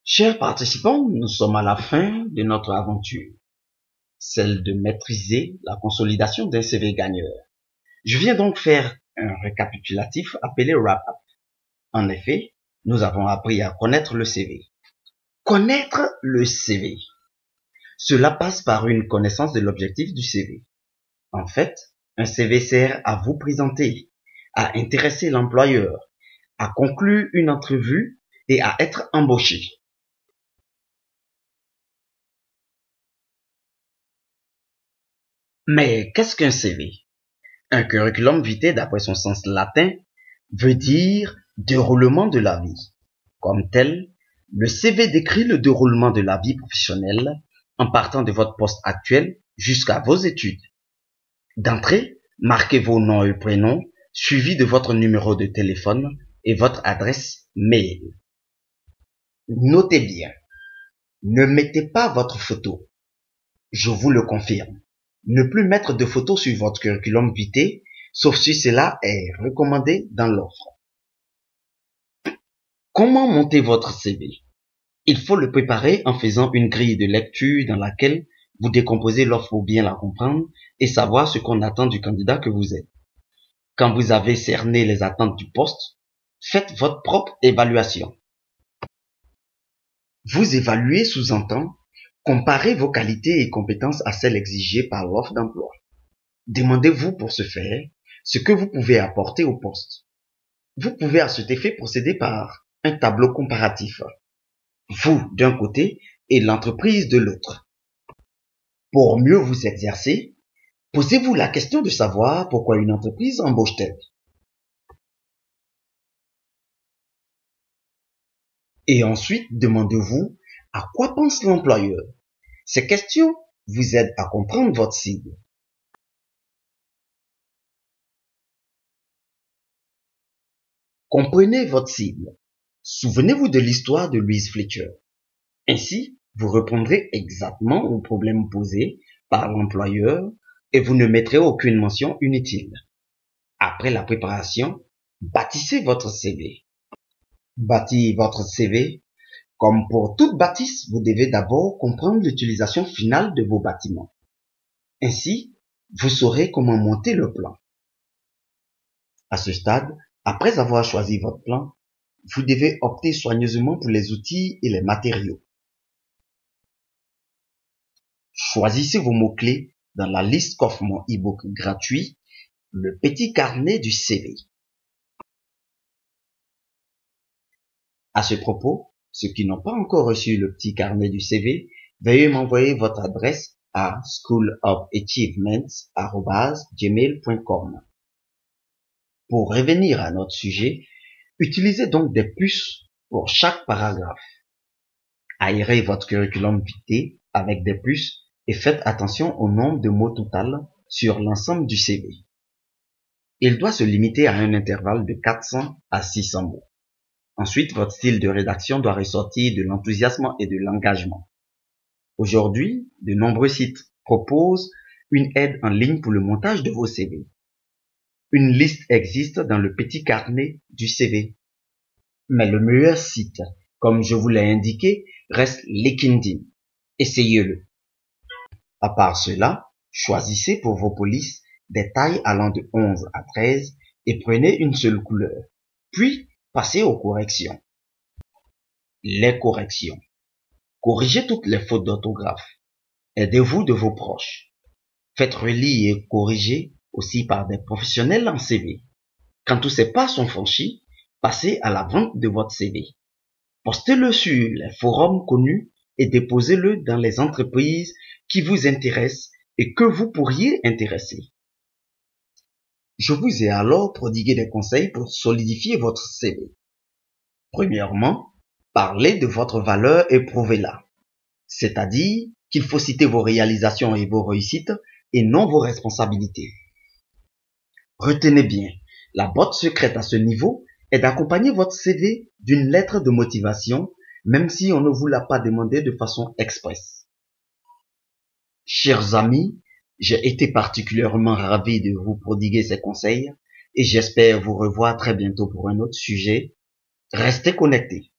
Chers participants, nous sommes à la fin de notre aventure, celle de maîtriser la consolidation d'un CV gagneur. Je viens donc faire un récapitulatif appelé wrap-up. En effet, nous avons appris à connaître le CV. Connaître le CV. Cela passe par une connaissance de l'objectif du CV. En fait, un CV sert à vous présenter, à intéresser l'employeur, à conclure une entrevue et à être embauché. Mais qu'est-ce qu'un CV? Un curriculum vitae, d'après son sens latin, veut dire déroulement de la vie. Comme tel, le CV décrit le déroulement de la vie professionnelle en partant de votre poste actuel jusqu'à vos études. D'entrée, marquez vos noms et prénoms, suivis de votre numéro de téléphone et votre adresse mail. Notez bien, ne mettez pas votre photo. Je vous le confirme. Ne plus mettre de photos sur votre curriculum vitae, sauf si cela est recommandé dans l'offre. Comment monter votre CV? Il faut le préparer en faisant une grille de lecture dans laquelle vous décomposez l'offre pour bien la comprendre et savoir ce qu'on attend du candidat que vous êtes. Quand vous avez cerné les attentes du poste, faites votre propre évaluation. Vous évaluer sous-entend comparer vos qualités et compétences à celles exigées par l'offre d'emploi. Demandez-vous pour ce faire ce que vous pouvez apporter au poste. Vous pouvez à cet effet procéder par un tableau comparatif. Vous d'un côté et l'entreprise de l'autre. Pour mieux vous exercer, posez-vous la question de savoir pourquoi une entreprise embauche-t-elle. Et ensuite, demandez-vous à quoi pense l'employeur. Ces questions vous aident à comprendre votre cible. Comprenez votre cible. Souvenez-vous de l'histoire de Louise Fletcher. Ainsi, vous répondrez exactement aux problèmes posés par l'employeur et vous ne mettrez aucune mention inutile. Après la préparation, bâtissez votre CV. Bâtir votre CV. Comme pour toute bâtisse, vous devez d'abord comprendre l'utilisation finale de vos bâtiments. Ainsi, vous saurez comment monter le plan. À ce stade, après avoir choisi votre plan, vous devez opter soigneusement pour les outils et les matériaux. Choisissez vos mots-clés dans la liste qu'offre mon e-book gratuit, le petit carnet du CV. À ce propos, ceux qui n'ont pas encore reçu le petit carnet du CV, veuillez m'envoyer votre adresse à schoolofachievements@gmail.com. Pour revenir à notre sujet, utilisez donc des puces pour chaque paragraphe. Aérez votre curriculum vitae avec des puces et faites attention au nombre de mots total sur l'ensemble du CV. Il doit se limiter à un intervalle de 400 à 600 mots. Ensuite, votre style de rédaction doit ressortir de l'enthousiasme et de l'engagement. Aujourd'hui, de nombreux sites proposent une aide en ligne pour le montage de vos CV. Une liste existe dans le petit carnet du CV. Mais le meilleur site, comme je vous l'ai indiqué, reste LinkedIn. Essayez-le. À part cela, choisissez pour vos polices des tailles allant de 11 à 13 et prenez une seule couleur. Puis, passez aux corrections. Les corrections. Corrigez toutes les fautes d'orthographe. Aidez-vous de vos proches. Faites relire et corriger aussi par des professionnels en CV. Quand tous ces pas sont franchis, passez à la vente de votre CV. Postez-le sur les forums connus et déposez-le dans les entreprises qui vous intéressent et que vous pourriez intéresser. Je vous ai alors prodigué des conseils pour solidifier votre CV. Premièrement, parlez de votre valeur et prouvez-la. C'est-à-dire qu'il faut citer vos réalisations et vos réussites et non vos responsabilités. Retenez bien, la botte secrète à ce niveau est d'accompagner votre CV d'une lettre de motivation, même si on ne vous l'a pas demandé de façon expresse. Chers amis, j'ai été particulièrement ravi de vous prodiguer ces conseils et j'espère vous revoir très bientôt pour un autre sujet. Restez connectés.